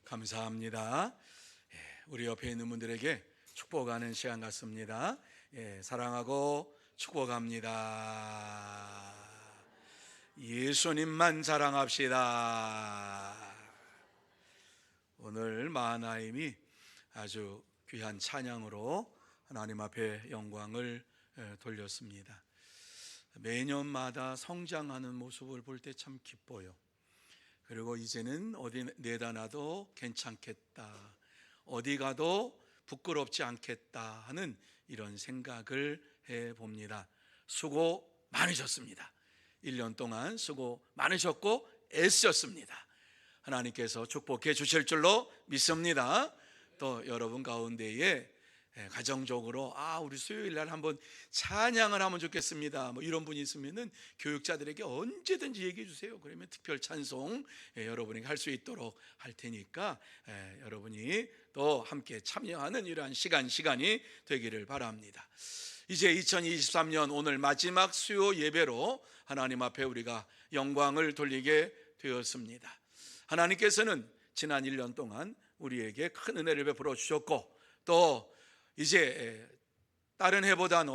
감사합니다. 우리 옆에 있는 분들에게 축복하는 시간 같습니다. 사랑하고 축복합니다. 예수님만 자랑합시다. 오늘 마하나임이 아주 귀한 찬양으로 하나님 앞에 영광을 돌렸습니다. 매년마다 성장하는 모습을 볼 때 참 기뻐요. 그리고 이제는 어디 내다 놔도 괜찮겠다, 어디 가도 부끄럽지 않겠다 하는 이런 생각을 해봅니다. 수고 많으셨습니다. 1년 동안 수고 많으셨고 애쓰셨습니다. 하나님께서 축복해 주실 줄로 믿습니다. 또 여러분 가운데에 가정적으로 우리 수요일 날 한번 찬양을 하면 좋겠습니다, 이런 분이 있으면은 교육자들에게 언제든지 얘기해 주세요. 그러면 특별 찬송 여러분에게 할 수 있도록 할 테니까 여러분이 또 함께 참여하는 이러한 시간이 되기를 바랍니다. 이제 2023년 오늘 마지막 수요 예배로 하나님 앞에 우리가 영광을 돌리게 되었습니다. 하나님께서는 지난 1년 동안 우리에게 큰 은혜를 베풀어 주셨고, 또 이제 다른 해보다는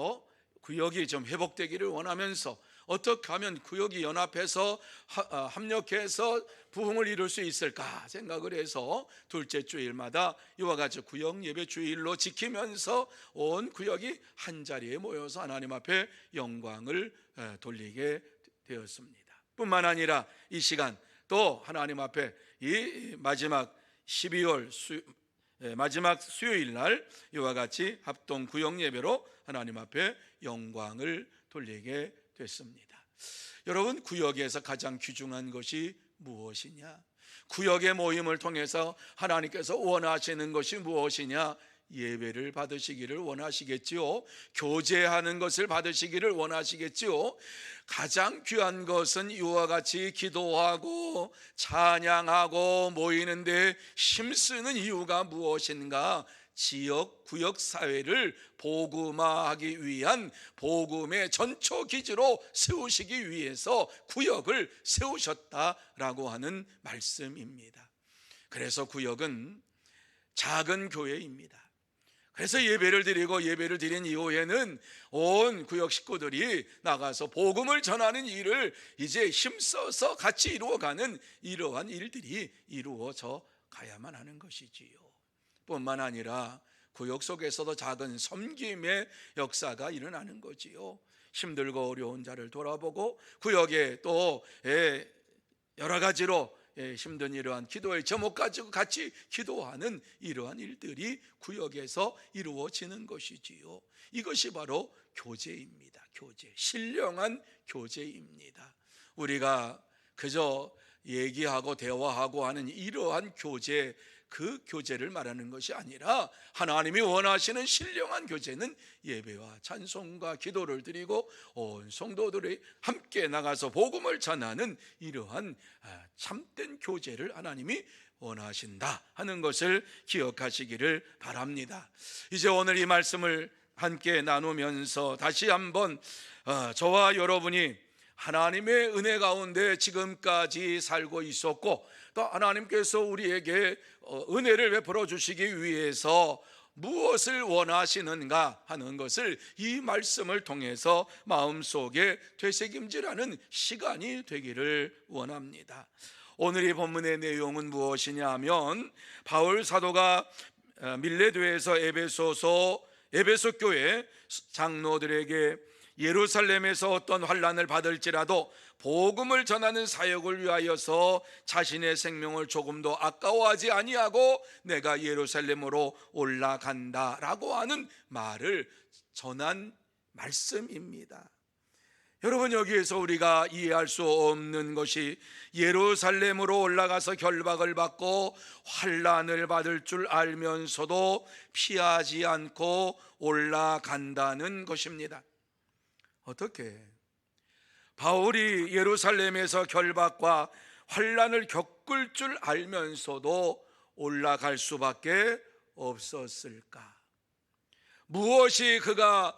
구역이 좀 회복되기를 원하면서 어떻게 하면 구역이 연합해서 합력해서 부흥을 이룰 수 있을까 생각을 해서 둘째 주일마다 이와 같이 구역 예배 주일로 지키면서 온 구역이 한 자리에 모여서 하나님 앞에 영광을 돌리게 되었습니다. 뿐만 아니라 이 시간 또 하나님 앞에 이 마지막 12월 마지막 수요일 날 이와 같이 합동 구역 예배로 하나님 앞에 영광을 돌리게 됐습니다. 여러분, 구역에서 가장 귀중한 것이 무엇이냐? 구역의 모임을 통해서 하나님께서 원하시는 것이 무엇이냐? 예배를 받으시기를 원하시겠지요. 교제하는 것을 받으시기를 원하시겠지요. 가장 귀한 것은 이와 같이 기도하고 찬양하고 모이는데 힘쓰는 이유가 무엇인가? 지역 구역 사회를 복음화하기 위한 복음의 전초 기지로 세우시기 위해서 구역을 세우셨다라고 하는 말씀입니다. 그래서 구역은 작은 교회입니다. 그래서 예배를 드린 이후에는 온 구역 식구들이 나가서 복음을 전하는 일을 이제 힘써서 같이 이루어가는 이러한 일들이 이루어져 가야만 하는 것이지요. 뿐만 아니라 구역 속에서도 작은 섬김의 역사가 일어나는 거지요. 힘들고 어려운 자를 돌아보고 구역에 또 여러 가지로 힘든 이러한 기도의 제목 가지고 같이 기도하는 이러한 일들이 구역에서 이루어지는 것이지요. 이것이 바로 교제입니다. 교제, 신령한 교제입니다. 우리가 그저 얘기하고 대화하고 하는 이러한 교제, 그 교제를 말하는 것이 아니라 하나님이 원하시는 신령한 교제는 예배와 찬송과 기도를 드리고 온 성도들이 함께 나가서 복음을 전하는 이러한 참된 교제를 하나님이 원하신다 하는 것을 기억하시기를 바랍니다. 이제 오늘 이 말씀을 함께 나누면서 다시 한번 저와 여러분이 하나님의 은혜 가운데 지금까지 살고 있었고, 또 하나님께서 우리에게 은혜를 베풀어 주시기 위해서 무엇을 원하시는가 하는 것을 이 말씀을 통해서 마음속에 되새김질하는 시간이 되기를 원합니다. 오늘 이 본문의 내용은 무엇이냐 하면, 바울 사도가 밀레도에서 에베소 교회 장로들에게 예루살렘에서 어떤 환난을 받을지라도 복음을 전하는 사역을 위하여서 자신의 생명을 조금도 아까워하지 아니하고 내가 예루살렘으로 올라간다라고 하는 말을 전한 말씀입니다. 여러분, 여기에서 우리가 이해할 수 없는 것이 예루살렘으로 올라가서 결박을 받고 환난을 받을 줄 알면서도 피하지 않고 올라간다는 것입니다. 어떻게? 바울이 예루살렘에서 결박과 환난을 겪을 줄 알면서도 올라갈 수밖에 없었을까? 무엇이 그가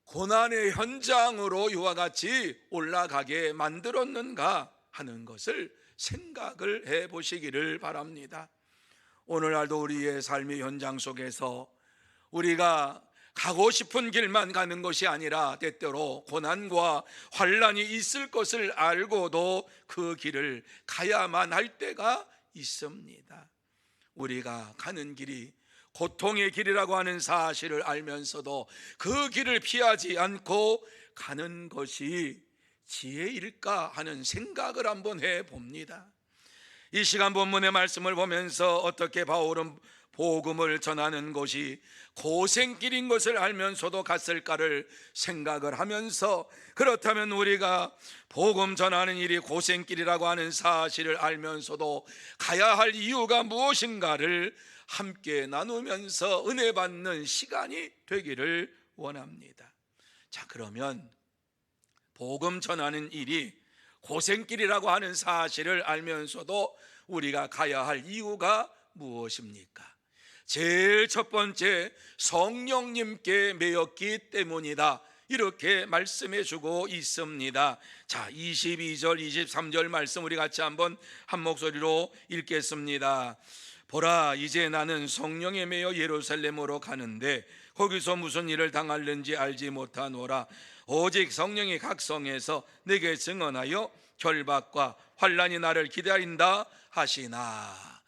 고난의 현장으로 이와 같이 올라가게 만들었는가 하는 것을 생각을 해 보시기를 바랍니다. 오늘날도 우리의 삶의 현장 속에서 우리가 가고 싶은 길만 가는 것이 아니라 때때로 고난과 환난이 있을 것을 알고도 그 길을 가야만 할 때가 있습니다. 우리가 가는 길이 고통의 길이라고 하는 사실을 알면서도 그 길을 피하지 않고 가는 것이 지혜일까 하는 생각을 한번 해봅니다. 이 시간 본문의 말씀을 보면서 어떻게 바울은 복음을 전하는 것이 고생길인 것을 알면서도 갔을까를 생각을 하면서, 그렇다면 우리가 복음 전하는 일이 고생길이라고 하는 사실을 알면서도 가야 할 이유가 무엇인가를 함께 나누면서 은혜 받는 시간이 되기를 원합니다. 자, 그러면 복음 전하는 일이 고생길이라고 하는 사실을 알면서도 우리가 가야 할 이유가 무엇입니까? 제일 첫 번째, 성령님께 매였기 때문이다, 이렇게 말씀해 주고 있습니다. 자, 22절 23절 말씀 우리 같이 한번 한 목소리로 읽겠습니다. 보라, 이제 나는 성령에 매여 예루살렘으로 가는데 거기서 무슨 일을 당할는지 알지 못하노라. 오직 성령이 각 성에서 내게 증언하여 결박과 환난이 나를 기다린다 하시나.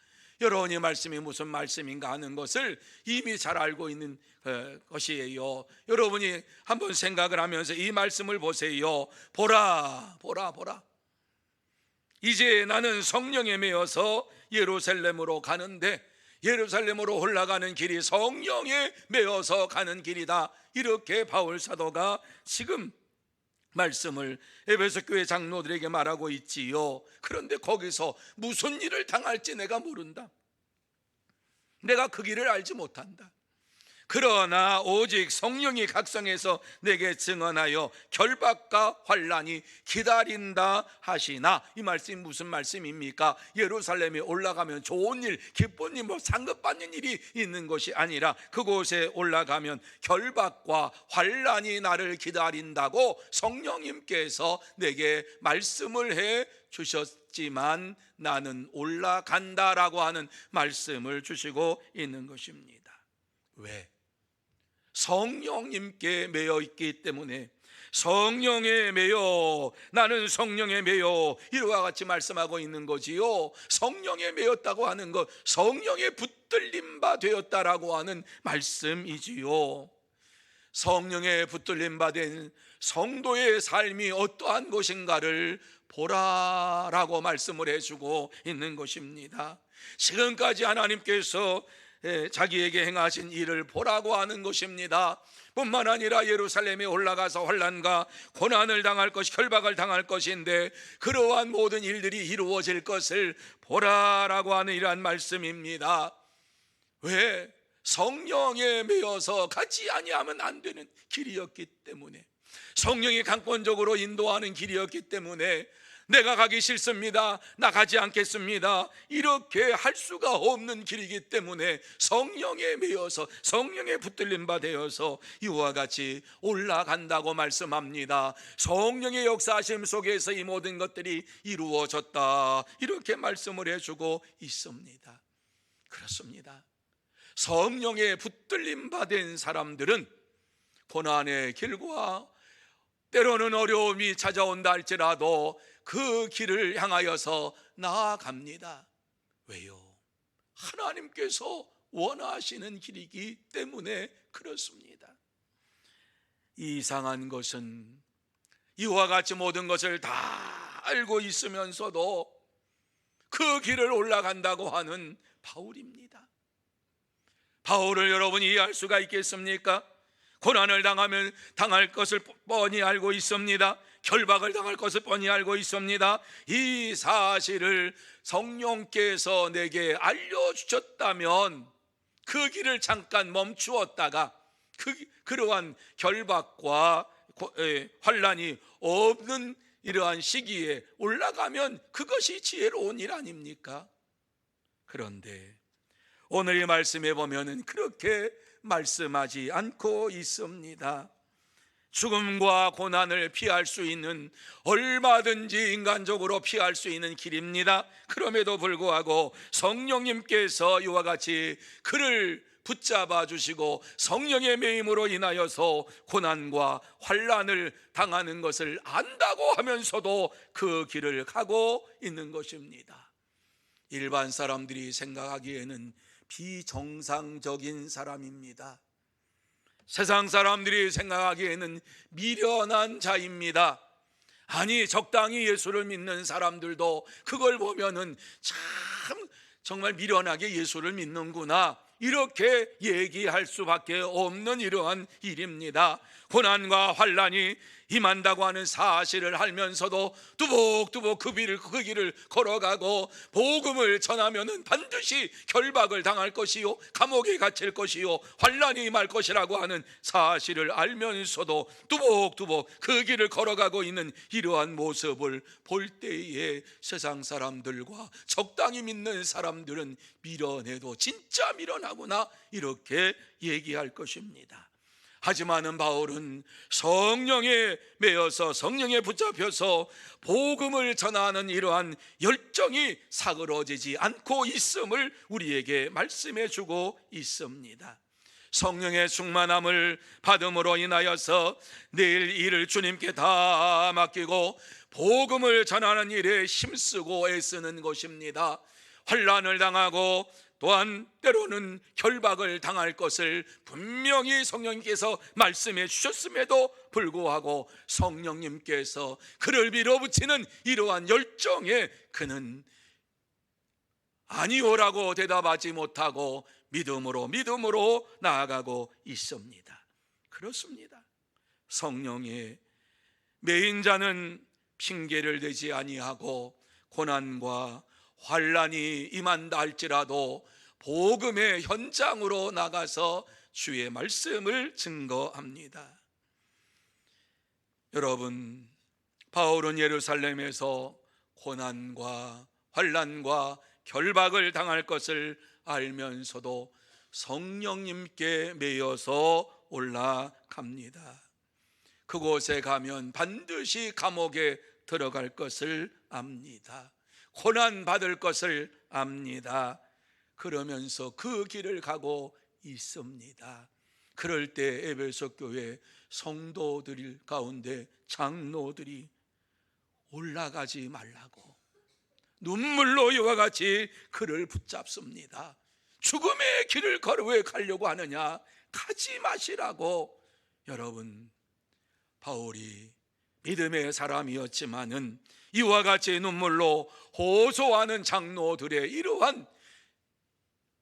여러분, 이 말씀이 무슨 말씀인가 하는 것을 이미 잘 알고 있는 것이에요. 여러분이 한번 생각을 하면서 이 말씀을 보세요. 보라, 보라, 보라. 이제 나는 성령에 매여서 예루살렘으로 가는데 예루살렘으로 올라가는 길이 성령에 매여서 가는 길이다, 이렇게 바울 사도가 지금 말씀을 에베소 교회 장로들에게 말하고 있지요. 그런데 거기서 무슨 일을 당할지 내가 모른다, 내가 그 길을 알지 못한다. 그러나 오직 성령이 각성해서 내게 증언하여 결박과 환난이 기다린다 하시나. 이 말씀이 무슨 말씀입니까? 예루살렘에 올라가면 좋은 일, 기쁜 일, 상급받는 일이 있는 것이 아니라 그곳에 올라가면 결박과 환난이 나를 기다린다고 성령님께서 내게 말씀을 해 주셨지만 나는 올라간다라고 하는 말씀을 주시고 있는 것입니다. 왜? 성령님께 매여 있기 때문에. 성령에 매여, 나는 성령에 매여, 이와 같이 말씀하고 있는 거지요. 성령에 매였다고 하는 것, 성령에 붙들림 바 되었다라고 하는 말씀이지요. 성령에 붙들림 바 된 성도의 삶이 어떠한 것인가를 보라라고 말씀을 해주고 있는 것입니다. 지금까지 하나님께서 자기에게 행하신 일을 보라고 하는 것입니다. 뿐만 아니라 예루살렘에 올라가서 환난과 고난을 당할 것이, 결박을 당할 것인데 그러한 모든 일들이 이루어질 것을 보라라고 하는 이러한 말씀입니다. 왜? 성령에 매여서 가지 아니하면 안 되는 길이었기 때문에, 성령이 강권적으로 인도하는 길이었기 때문에 내가 가기 싫습니다, 나 가지 않겠습니다, 이렇게 할 수가 없는 길이기 때문에 성령에 매여서, 성령에 붙들림 바 되어서 이와 같이 올라간다고 말씀합니다. 성령의 역사하심 속에서 이 모든 것들이 이루어졌다, 이렇게 말씀을 해주고 있습니다. 그렇습니다. 성령에 붙들림 바 된 사람들은 고난의 길과 때로는 어려움이 찾아온다 할지라도 그 길을 향하여서 나아갑니다. 왜요? 하나님께서 원하시는 길이기 때문에 그렇습니다. 이상한 것은 이와 같이 모든 것을 다 알고 있으면서도 그 길을 올라간다고 하는 바울입니다. 바울을 여러분이 이해할 수가 있겠습니까? 고난을 당하면 당할 것을 뻔히 알고 있습니다. 결박을 당할 것을 뻔히 알고 있습니다. 이 사실을 성령께서 내게 알려주셨다면 그 길을 잠깐 멈추었다가 그러한 결박과 환난이 없는 이러한 시기에 올라가면 그것이 지혜로운 일 아닙니까? 그런데 오늘 이 말씀에 보면은 그렇게 말씀하지 않고 있습니다. 죽음과 고난을 피할 수 있는, 얼마든지 인간적으로 피할 수 있는 길입니다. 그럼에도 불구하고 성령님께서 이와 같이 그를 붙잡아 주시고 성령의 매임으로 인하여서 고난과 환난을 당하는 것을 안다고 하면서도 그 길을 가고 있는 것입니다. 일반 사람들이 생각하기에는 비정상적인 사람입니다. 세상 사람들이 생각하기에는 미련한 자입니다. 아니, 적당히 예수를 믿는 사람들도 그걸 보면은 참 정말 미련하게 예수를 믿는구나, 이렇게 얘기할 수밖에 없는 이러한 일입니다. 고난과 환난이 임한다고 하는 사실을 알면서도 뚜벅뚜벅 그 길을 걸어가고 복음을 전하면은 반드시 결박을 당할 것이요, 감옥에 갇힐 것이요, 환난이 임할 것이라고 하는 사실을 알면서도 뚜벅뚜벅 그 길을 걸어가고 있는 이러한 모습을 볼 때에 세상 사람들과 적당히 믿는 사람들은 미련해도 진짜 미련하구나, 이렇게 얘기할 것입니다. 하지만은 바울은 성령에 매여서 성령에 붙잡혀서 복음을 전하는 이러한 열정이 사그러지지 않고 있음을 우리에게 말씀해 주고 있습니다. 성령의 충만함을 받음으로 인하여서 내일 일을 주님께 다 맡기고 복음을 전하는 일에 힘쓰고 애쓰는 것입니다. 환난을 당하고 또한 때로는 결박을 당할 것을 분명히 성령님께서 말씀해 주셨음에도 불구하고 성령님께서 그를 밀어붙이는 이러한 열정에 그는 아니오라고 대답하지 못하고 믿음으로 나아가고 있습니다. 그렇습니다. 성령의 매인 자는 핑계를 대지 아니하고 고난과 환난이 임한다 할지라도 복음의 현장으로 나가서 주의 말씀을 증거합니다. 여러분, 바울은 예루살렘에서 고난과 환난과 결박을 당할 것을 알면서도 성령님께 매여서 올라갑니다. 그곳에 가면 반드시 감옥에 들어갈 것을 압니다. 고난 받을 것을 압니다. 그러면서 그 길을 가고 있습니다. 그럴 때 에베소 교회 성도들 가운데 장로들이 올라가지 말라고 눈물로 이와 같이 그를 붙잡습니다. 죽음의 길을 왜 가려고 하느냐, 가지 마시라고. 여러분, 바울이 믿음의 사람이었지만은 이와 같이 눈물로 호소하는 장로들의 이러한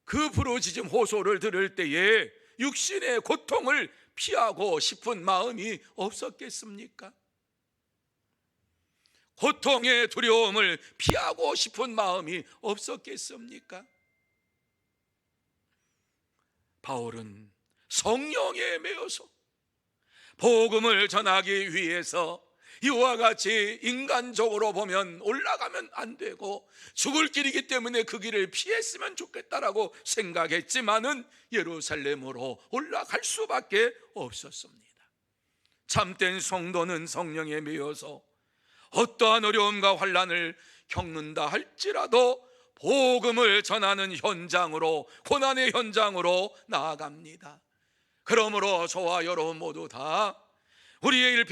그 부르짖음 호소를 들을 때에 육신의 고통을 피하고 싶은 마음이 없었겠습니까? 고통의 두려움을 피하고 싶은 마음이 없었겠습니까? 바울은 성령에 매여서 복음을 전하기 위해서 이와 같이 인간적으로 보면 올라가면 안 되고 죽을 길이기 때문에 그 길을 피했으면 좋겠다라고 생각했지만은 예루살렘으로 올라갈 수밖에 없었습니다. 참된 성도는 성령에 매여서 어떠한 어려움과 환난을 겪는다 할지라도 복음을 전하는 현장으로, 고난의 현장으로 나아갑니다. 그러므로 저와 여러분 모두 다 우리의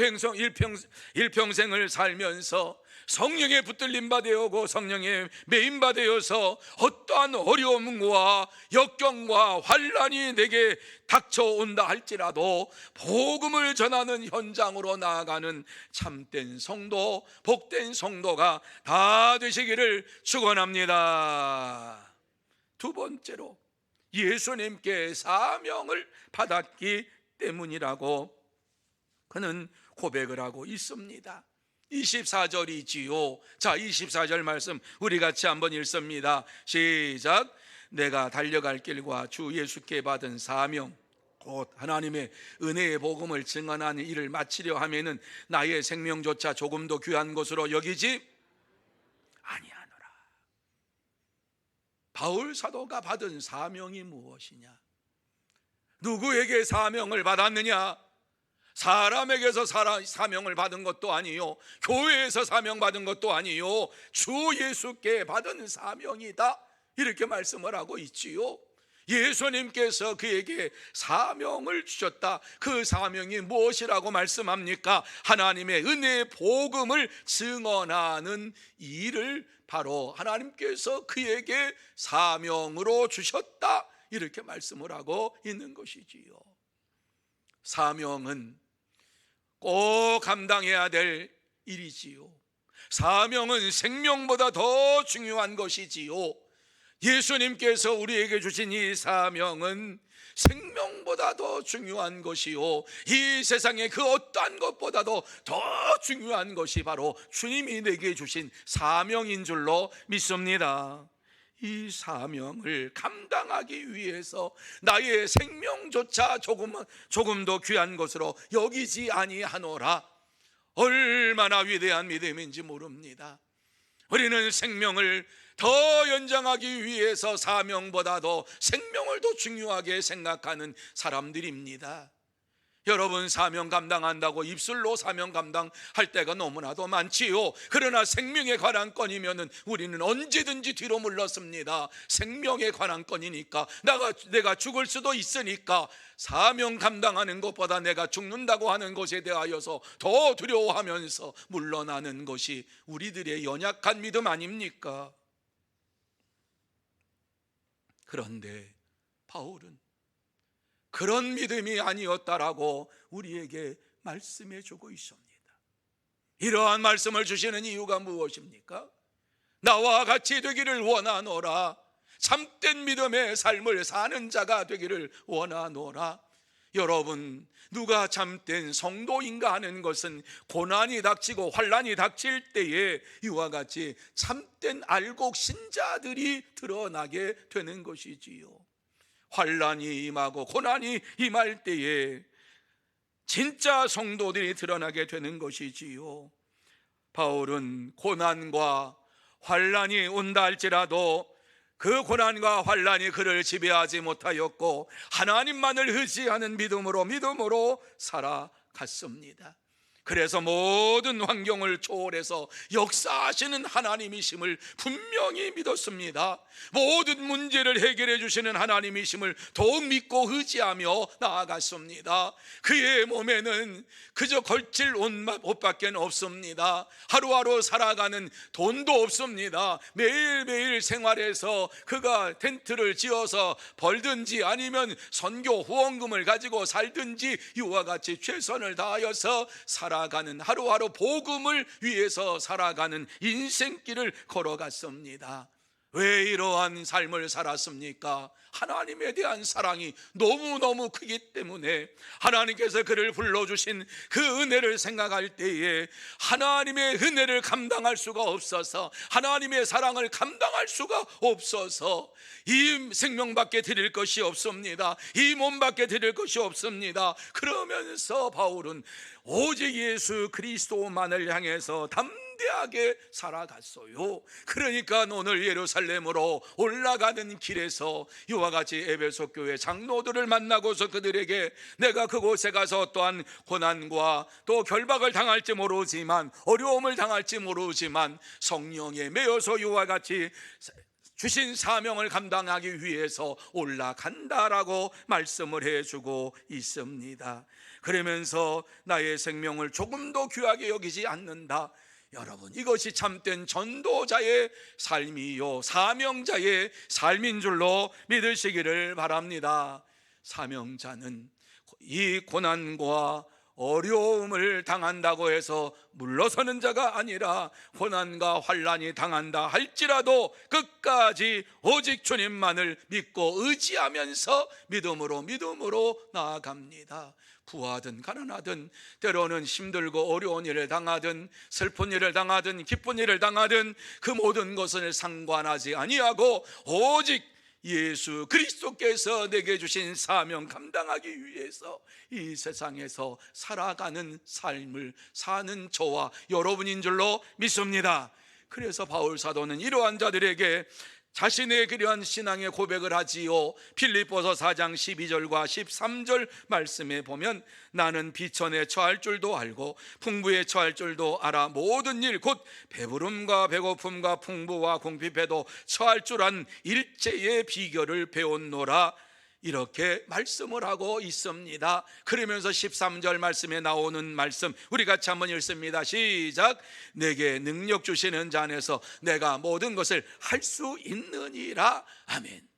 일평생을 살면서 성령에 붙들림 받아오고 성령에 매임 받아서 어떠한 어려움과 역경과 환난이 내게 닥쳐온다 할지라도 복음을 전하는 현장으로 나아가는 참된 성도, 복된 성도가 다 되시기를 축원합니다. 두 번째로 예수님께 사명을 받았기 때문이라고 그는 고백을 하고 있습니다. 24절이지요. 자, 24절 말씀 우리 같이 한번 읽습니다. 시작. 내가 달려갈 길과 주 예수께 받은 사명 곧 하나님의 은혜의 복음을 증언하는 일을 마치려 하면은 나의 생명조차 조금도 귀한 것으로 여기지 아니하노라. 바울 사도가 받은 사명이 무엇이냐? 누구에게 사명을 받았느냐? 사람에게서 사명을 받은 것도 아니요, 교회에서 사명 받은 것도 아니요, 주 예수께 받은 사명이다, 이렇게 말씀을 하고 있지요. 예수님께서 그에게 사명을 주셨다. 그 사명이 무엇이라고 말씀합니까? 하나님의 은혜의 복음을 증언하는 일을 바로 하나님께서 그에게 사명으로 주셨다, 이렇게 말씀을 하고 있는 것이지요. 사명은 꼭 감당해야 될 일이지요. 사명은 생명보다 더 중요한 것이지요. 예수님께서 우리에게 주신 이 사명은 생명보다 더 중요한 것이요, 이 세상의 그 어떠한 것보다도 더 중요한 것이 바로 주님이 내게 주신 사명인 줄로 믿습니다. 이 사명을 감당하기 위해서 나의 생명조차 조금도 귀한 것으로 여기지 아니하노라. 얼마나 위대한 믿음인지 모릅니다. 우리는 생명을 더 연장하기 위해서 사명보다도 생명을 더 중요하게 생각하는 사람들입니다. 여러분, 사명 감당한다고 입술로 사명 감당할 때가 너무나도 많지요. 그러나 생명에 관한 건이면은 우리는 언제든지 뒤로 물렀습니다. 생명에 관한 건이니까, 내가 죽을 수도 있으니까 사명 감당하는 것보다 내가 죽는다고 하는 것에 대하여서 더 두려워하면서 물러나는 것이 우리들의 연약한 믿음 아닙니까? 그런데 바울은 그런 믿음이 아니었다라고 우리에게 말씀해 주고 있습니다. 이러한 말씀을 주시는 이유가 무엇입니까? 나와 같이 되기를 원하노라. 참된 믿음의 삶을 사는 자가 되기를 원하노라. 여러분, 누가 참된 성도인가 하는 것은 고난이 닥치고 환난이 닥칠 때에 이와 같이 참된 알곡 신자들이 드러나게 되는 것이지요. 환난이 임하고 고난이 임할 때에 진짜 성도들이 드러나게 되는 것이지요. 바울은 고난과 환난이 온다 할지라도 그 고난과 환난이 그를 지배하지 못하였고 하나님만을 의지하는 믿음으로 살아갔습니다. 그래서 모든 환경을 초월해서 역사하시는 하나님이심을 분명히 믿었습니다. 모든 문제를 해결해 주시는 하나님이심을 더욱 믿고 의지하며 나아갔습니다. 그의 몸에는 그저 걸칠 옷밖에 없습니다. 하루하루 살아가는 돈도 없습니다. 매일매일 생활에서 그가 텐트를 지어서 벌든지 아니면 선교 후원금을 가지고 살든지 이와 같이 최선을 다하여서 살아가는, 하루하루 복음을 위해서 살아가는 인생길을 걸어갔습니다. 왜 이러한 삶을 살았습니까? 하나님에 대한 사랑이 너무너무 크기 때문에 하나님께서 그를 불러주신 그 은혜를 생각할 때에 하나님의 은혜를 감당할 수가 없어서, 하나님의 사랑을 감당할 수가 없어서 이 생명밖에 드릴 것이 없습니다. 이 몸밖에 드릴 것이 없습니다. 그러면서 바울은 오직 예수 그리스도만을 향해서 담대하게 살아갔어요. 그러니까 오늘 예루살렘으로 올라가는 길에서 이와 같이 에베소 교회 장로들을 만나고서 그들에게 내가 그곳에 가서 어떠한 고난과 또 결박을 당할지 모르지만, 어려움을 당할지 모르지만 성령에 매여서 이와 같이 주신 사명을 감당하기 위해서 올라간다라고 말씀을 해주고 있습니다. 그러면서 나의 생명을 조금도 귀하게 여기지 않는다. 여러분, 이것이 참된 전도자의 삶이요, 사명자의 삶인 줄로 믿으시기를 바랍니다. 사명자는 이 고난과 어려움을 당한다고 해서 물러서는 자가 아니라 고난과 환난이 당한다 할지라도 끝까지 오직 주님만을 믿고 의지하면서 믿음으로 나아갑니다. 부하든 가난하든, 때로는 힘들고 어려운 일을 당하든, 슬픈 일을 당하든, 기쁜 일을 당하든 그 모든 것을 상관하지 아니하고 오직 예수 그리스도께서 내게 주신 사명 감당하기 위해서 이 세상에서 살아가는 삶을 사는 저와 여러분인 줄로 믿습니다. 그래서 바울 사도는 이러한 자들에게 자신의 그러한 신앙의 고백을 하지요. 빌립보서 4장 12절과 13절 말씀에 보면 나는 비천에 처할 줄도 알고 풍부에 처할 줄도 알아 모든 일 곧 배부름과 배고픔과 풍부와 궁핍에도 처할 줄 안 일체의 비결을 배웠노라, 이렇게 말씀을 하고 있습니다. 그러면서 13절 말씀에 나오는 말씀 우리 같이 한번 읽습니다. 시작. 내게 능력 주시는 자 안에서 내가 모든 것을 할 수 있느니라. 아멘.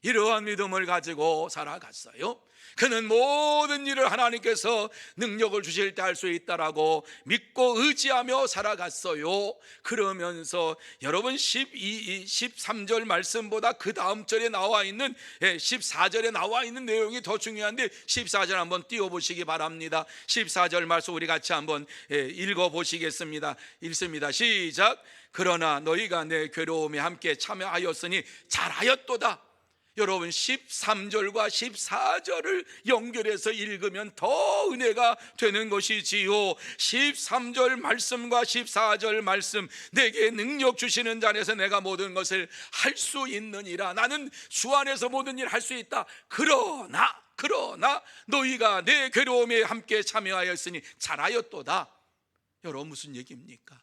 이러한 믿음을 가지고 살아갔어요. 그는 모든 일을 하나님께서 능력을 주실 때 할 수 있다라고 믿고 의지하며 살아갔어요. 그러면서 여러분 13절 말씀보다 그 다음 절에 나와 있는 14절에 나와 있는 내용이 더 중요한데 14절 한번 띄워보시기 바랍니다. 14절 말씀 우리 같이 한번 읽어보시겠습니다. 읽습니다. 시작. 그러나 너희가 내 괴로움에 함께 참여하였으니 잘하였도다. 여러분 13절과 14절을 연결해서 읽으면 더 은혜가 되는 것이지요. 13절 말씀과 14절 말씀, 내게 능력 주시는 자 안에서 내가 모든 것을 할 수 있느니라. 나는 주 안에서 모든 일 할 수 있다. 그러나 너희가 내 괴로움에 함께 참여하였으니 잘하였도다. 여러분 무슨 얘기입니까?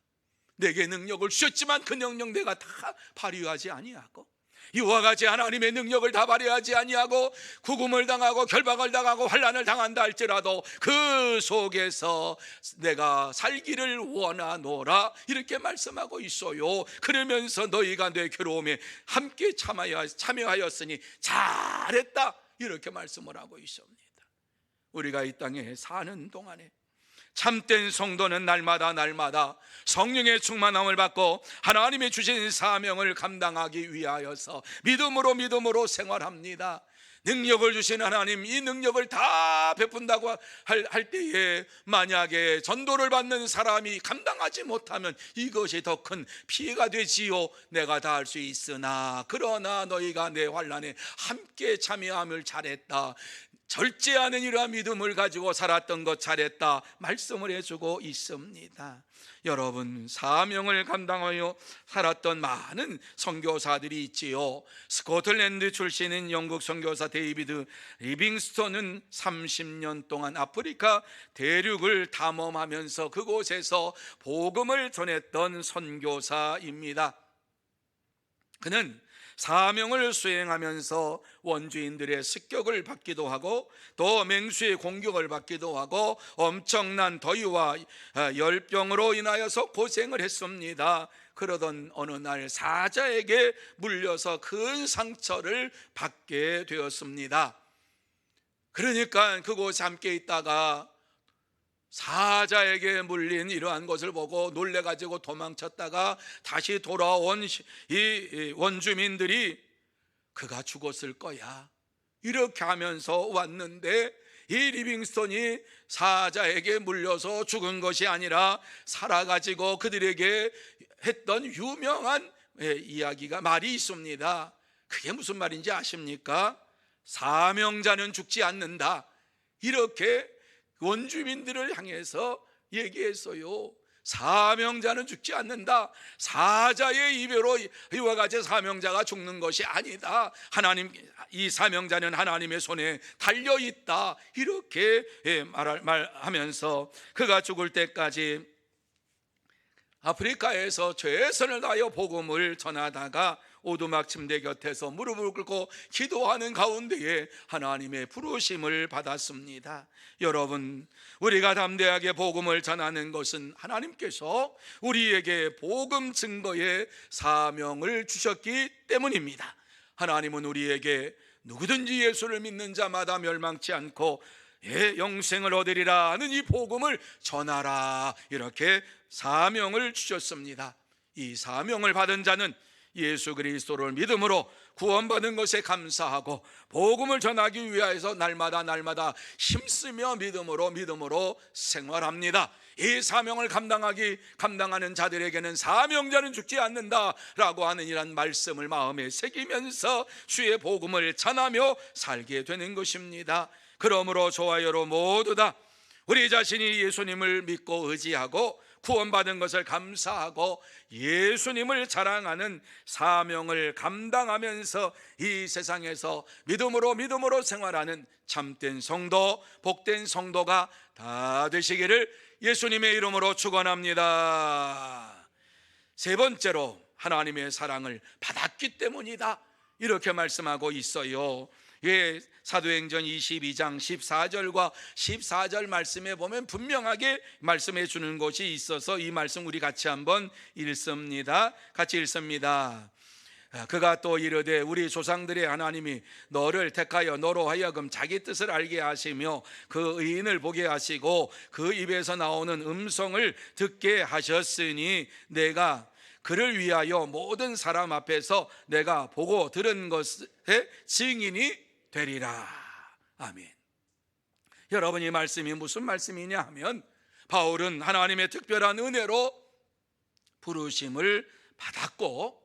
내게 능력을 주셨지만 그 능력 내가 다 발휘하지 아니하고 이와 같이 하나님의 능력을 다 발휘하지 아니하고 구금을 당하고 결박을 당하고 환난을 당한다 할지라도 그 속에서 내가 살기를 원하노라, 이렇게 말씀하고 있어요. 그러면서 너희가 내 괴로움에 함께 참여하였으니 잘했다, 이렇게 말씀을 하고 있습니다. 우리가 이 땅에 사는 동안에 참된 성도는 날마다 성령의 충만함을 받고 하나님의 주신 사명을 감당하기 위하여서 믿음으로 생활합니다. 능력을 주신 하나님, 이 능력을 다 베푼다고 할 때에 만약에 전도를 받는 사람이 감당하지 못하면 이것이 더 큰 피해가 되지요. 내가 다 할 수 있으나 그러나 너희가 내 환난에 함께 참여함을 잘했다, 절제하는 이러한 믿음을 가지고 살았던 것 잘했다 말씀을 해주고 있습니다. 여러분, 사명을 감당하여 살았던 많은 선교사들이 있지요. 스코틀랜드 출신인 영국 선교사 데이비드 리빙스톤은 30년 동안 아프리카 대륙을 탐험하면서 그곳에서 복음을 전했던 선교사입니다. 그는 사명을 수행하면서 원주인들의 습격을 받기도 하고 또 맹수의 공격을 받기도 하고 엄청난 더위와 열병으로 인하여서 고생을 했습니다. 그러던 어느 날 사자에게 물려서 큰 상처를 받게 되었습니다. 그러니까 그곳에 함께 있다가 사자에게 물린 이러한 것을 보고 놀래가지고 도망쳤다가 다시 돌아온 이 원주민들이 그가 죽었을 거야 이렇게 하면서 왔는데, 이 리빙스톤이 사자에게 물려서 죽은 것이 아니라 살아가지고 그들에게 했던 유명한 말이 있습니다. 그게 무슨 말인지 아십니까? 사명자는 죽지 않는다, 이렇게 원주민들을 향해서 얘기했어요. 사명자는 죽지 않는다. 사자의 이별로 이와 같이 사명자가 죽는 것이 아니다. 이 사명자는 하나님의 손에 달려있다, 이렇게 말하면서 그가 죽을 때까지 아프리카에서 최선을 다하여 복음을 전하다가 오두막 침대 곁에서 무릎을 꿇고 기도하는 가운데에 하나님의 부르심을 받았습니다. 여러분, 우리가 담대하게 복음을 전하는 것은 하나님께서 우리에게 복음 증거의 사명을 주셨기 때문입니다. 하나님은 우리에게 누구든지 예수를 믿는 자마다 멸망치 않고 영생을 얻으리라 하는 이 복음을 전하라, 이렇게 사명을 주셨습니다. 이 사명을 받은 자는 예수 그리스도를 믿음으로 구원받은 것에 감사하고 복음을 전하기 위하여서 날마다 힘쓰며 믿음으로 생활합니다. 이 사명을 감당하는 자들에게는 사명자는 죽지 않는다라고 하는 이런 말씀을 마음에 새기면서 주의 복음을 전하며 살게 되는 것입니다. 그러므로 저와 여러분 모두 다 우리 자신이 예수님을 믿고 의지하고 구원받은 것을 감사하고 예수님을 자랑하는 사명을 감당하면서 이 세상에서 믿음으로 생활하는 참된 성도, 복된 성도가 다 되시기를 예수님의 이름으로 축원합니다. 세 번째로 하나님의 사랑을 받았기 때문이다, 이렇게 말씀하고 있어요. 예, 사도행전 22장 14절과 14절 말씀에 보면 분명하게 말씀해 주는 것이 있어서 이 말씀 우리 같이 한번 읽습니다. 같이 읽습니다. 그가 또 이르되 우리 조상들의 하나님이 너를 택하여 너로 하여금 자기 뜻을 알게 하시며 그 의인을 보게 하시고 그 입에서 나오는 음성을 듣게 하셨으니 내가 그를 위하여 모든 사람 앞에서 내가 보고 들은 것의 증인이 되리라. 아멘. 여러분, 이 말씀이 무슨 말씀이냐 하면 바울은 하나님의 특별한 은혜로 부르심을 받았고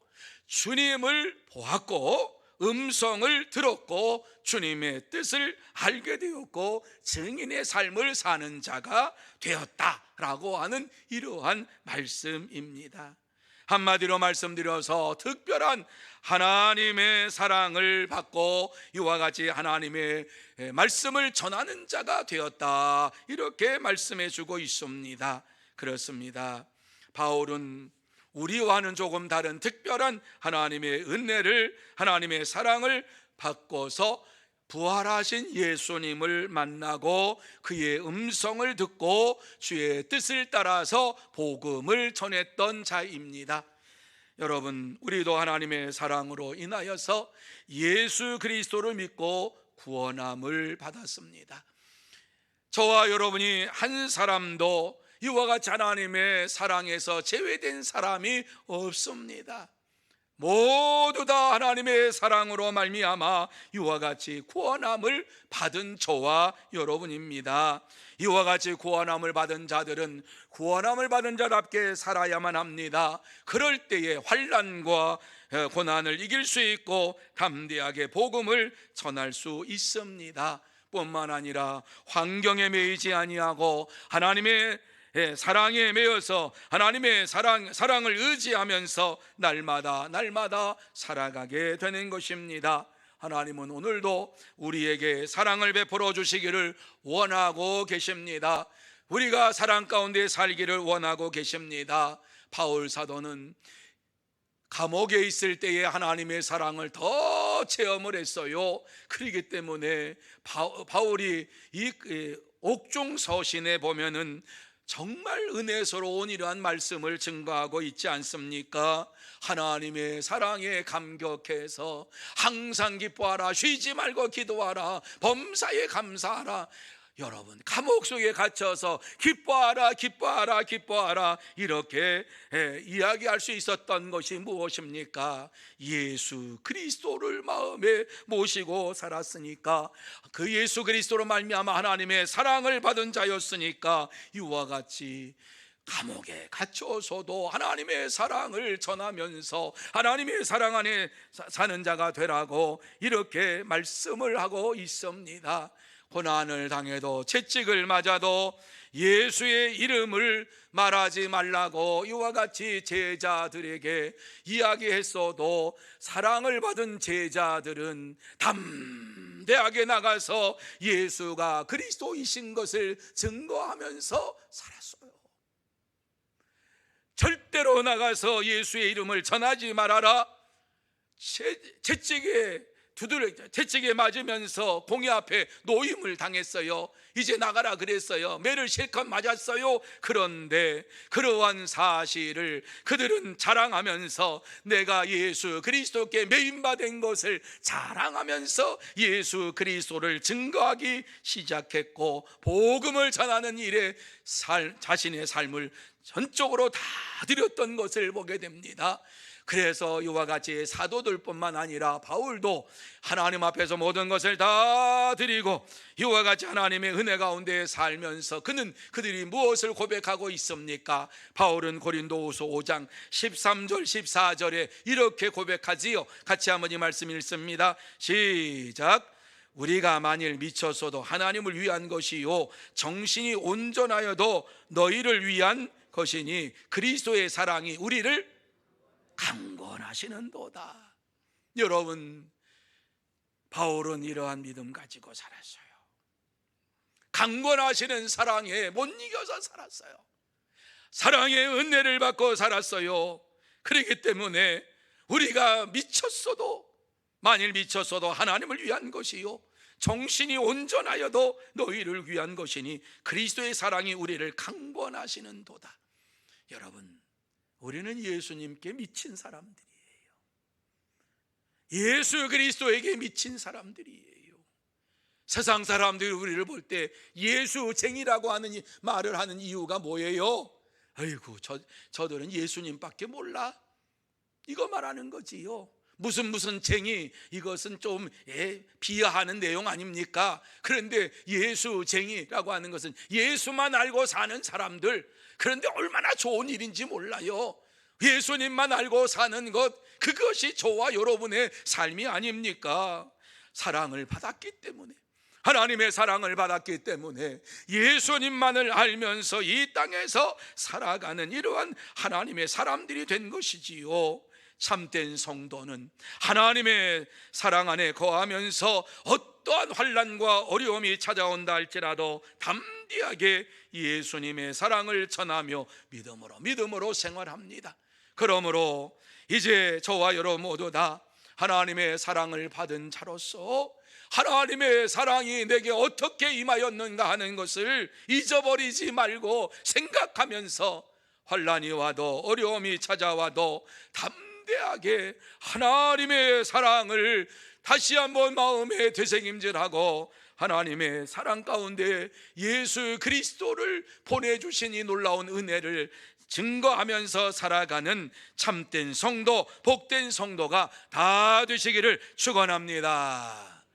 주님을 보았고 음성을 들었고 주님의 뜻을 알게 되었고 증인의 삶을 사는 자가 되었다라고 하는 이러한 말씀입니다. 한마디로 말씀드려서 특별한 하나님의 사랑을 받고 이와 같이 하나님의 말씀을 전하는 자가 되었다, 이렇게 말씀해 주고 있습니다. 그렇습니다. 바울은 우리와는 조금 다른 특별한 하나님의 은혜를, 하나님의 사랑을 받고서 부활하신 예수님을 만나고 그의 음성을 듣고 주의 뜻을 따라서 복음을 전했던 자입니다. 여러분, 우리도 하나님의 사랑으로 인하여서 예수 그리스도를 믿고 구원함을 받았습니다. 저와 여러분이 한 사람도 이와 같이 하나님의 사랑에서 제외된 사람이 없습니다. 모두 다 하나님의 사랑으로 말미암아 이와 같이 구원함을 받은 저와 여러분입니다. 이와 같이 구원함을 받은 자들은 구원함을 받은 자답게 살아야만 합니다. 그럴 때에 환난과 고난을 이길 수 있고 담대하게 복음을 전할 수 있습니다. 뿐만 아니라 환경에 매이지 아니하고 하나님의 사랑에 매여서 하나님의 사랑을 의지하면서 날마다 살아가게 되는 것입니다. 하나님은 오늘도 우리에게 사랑을 베풀어 주시기를 원하고 계십니다. 우리가 사랑 가운데 살기를 원하고 계십니다. 바울 사도는 감옥에 있을 때에 하나님의 사랑을 더 체험을 했어요. 그렇기 때문에 바울이 이 옥중 서신에 보면은 정말 은혜스러운 이러한 말씀을 증거하고 있지 않습니까? 하나님의 사랑에 감격해서 항상 기뻐하라, 쉬지 말고 기도하라, 범사에 감사하라. 여러분, 감옥 속에 갇혀서 기뻐하라 이렇게 이야기할 수 있었던 것이 무엇입니까? 예수 그리스도를 마음에 모시고 살았으니까, 그 예수 그리스도로 말미암아 하나님의 사랑을 받은 자였으니까 이와 같이 감옥에 갇혀서도 하나님의 사랑을 전하면서 하나님의 사랑 안에 사는 자가 되라고 이렇게 말씀을 하고 있습니다. 고난을 당해도 채찍을 맞아도 예수의 이름을 말하지 말라고 이와 같이 제자들에게 이야기했어도 사랑을 받은 제자들은 담대하게 나가서 예수가 그리스도이신 것을 증거하면서 살았어요. 절대로 나가서 예수의 이름을 전하지 말아라. 채찍에 맞으면서 공회 앞에 노임을 당했어요. 이제 나가라 그랬어요. 매를 실컷 맞았어요. 그런데 그러한 사실을 그들은 자랑하면서 내가 예수 그리스도께 매임받은 것을 자랑하면서 예수 그리스도를 증거하기 시작했고 복음을 전하는 일에 자신의 삶을 전적으로 다 드렸던 것을 보게 됩니다. 그래서 이와 같이 사도들뿐만 아니라 바울도 하나님 앞에서 모든 것을 다 드리고 이와 같이 하나님의 은혜 가운데 살면서 그들이 무엇을 고백하고 있습니까? 바울은 고린도후서 5장 13절 14절에 이렇게 고백하지요. 같이 한번 이 말씀 읽습니다. 시작. 우리가 만일 미쳤어도 하나님을 위한 것이요 정신이 온전하여도 너희를 위한 것이니 그리스도의 사랑이 우리를 강권하시는도다. 여러분, 바울은 이러한 믿음 가지고 살았어요. 강권하시는 사랑에 못 이겨서 살았어요. 사랑의 은혜를 받고 살았어요. 그렇기 때문에 우리가 만일 미쳤어도 하나님을 위한 것이요 정신이 온전하여도 너희를 위한 것이니 그리스도의 사랑이 우리를 강권하시는도다. 여러분, 우리는 예수님께 미친 사람들이에요. 예수 그리스도에게 미친 사람들이에요. 세상 사람들이 우리를 볼 때 예수쟁이라고 하는 말을 하는 이유가 뭐예요? 아이고, 저들은 예수님밖에 몰라, 이거 말하는 거지요. 무슨 쟁이, 이것은 좀 비하하는 내용 아닙니까? 그런데 예수쟁이라고 하는 것은 예수만 알고 사는 사람들, 그런데 얼마나 좋은 일인지 몰라요. 예수님만 알고 사는 것, 그것이 저와 여러분의 삶이 아닙니까? 사랑을 받았기 때문에, 하나님의 사랑을 받았기 때문에 예수님만을 알면서 이 땅에서 살아가는 이러한 하나님의 사람들이 된 것이지요. 참된 성도는 하나님의 사랑 안에 거하면서 어떠한 환난과 어려움이 찾아온다 할지라도 담대하게 예수님의 사랑을 전하며 믿음으로 생활합니다. 그러므로 이제 저와 여러분 모두 다 하나님의 사랑을 받은 자로서 하나님의 사랑이 내게 어떻게 임하였는가 하는 것을 잊어버리지 말고 생각하면서 환난이 와도 어려움이 찾아와도 담대하게 하나님의 사랑을 다시 한번 마음에 되새김질하고 하나님의 사랑 가운데 예수 그리스도를 보내주신 이 놀라운 은혜를 증거하면서 살아가는 참된 성도, 복된 성도가 다 되시기를 축원합니다.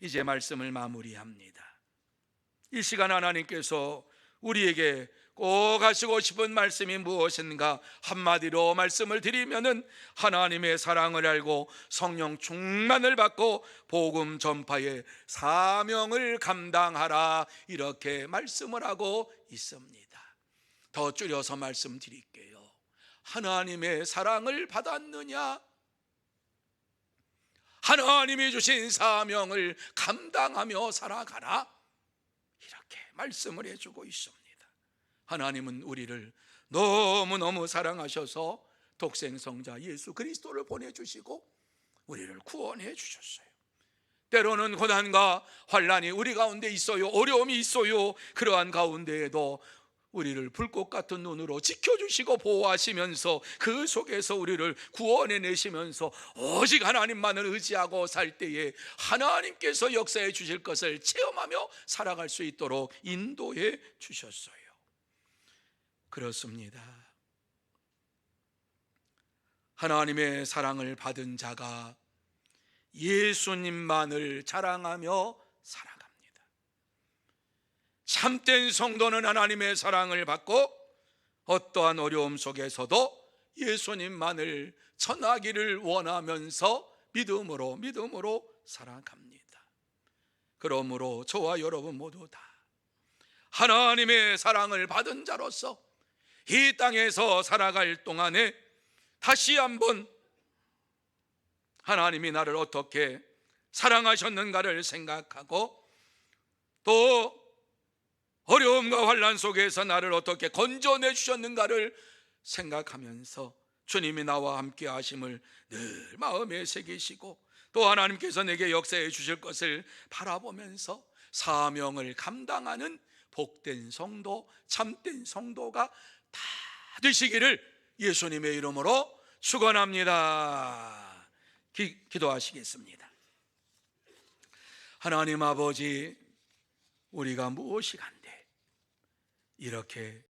이제 말씀을 마무리합니다. 이 시간 하나님께서 우리에게 꼭 하시고 싶은 말씀이 무엇인가 한마디로 말씀을 드리면은 하나님의 사랑을 알고 성령 충만을 받고 복음 전파의 사명을 감당하라, 이렇게 말씀을 하고 있습니다. 더 줄여서 말씀드릴게요. 하나님의 사랑을 받았느냐? 하나님이 주신 사명을 감당하며 살아가라, 이렇게 말씀을 해주고 있습니다. 하나님은 우리를 너무너무 사랑하셔서 독생성자 예수 그리스도를 보내주시고 우리를 구원해 주셨어요. 때로는 고난과 환난이 우리 가운데 있어요. 어려움이 있어요. 그러한 가운데에도 우리를 불꽃 같은 눈으로 지켜주시고 보호하시면서 그 속에서 우리를 구원해 내시면서 오직 하나님만을 의지하고 살 때에 하나님께서 역사해 주실 것을 체험하며 살아갈 수 있도록 인도해 주셨어요. 그렇습니다. 하나님의 사랑을 받은 자가 예수님만을 자랑하며 살아갑니다. 참된 성도는 하나님의 사랑을 받고 어떠한 어려움 속에서도 예수님만을 전하기를 원하면서 믿음으로 살아갑니다. 그러므로 저와 여러분 모두 다 하나님의 사랑을 받은 자로서 이 땅에서 살아갈 동안에 다시 한번 하나님이 나를 어떻게 사랑하셨는가를 생각하고 또 어려움과 환난 속에서 나를 어떻게 건져내 주셨는가를 생각하면서 주님이 나와 함께 하심을 늘 마음에 새기시고 또 하나님께서 내게 역사해 주실 것을 바라보면서 사명을 감당하는 복된 성도, 참된 성도가 다 되시기를 예수님의 이름으로 축원합니다. 기도하시겠습니다. 하나님 아버지, 우리가 무엇이 간데 이렇게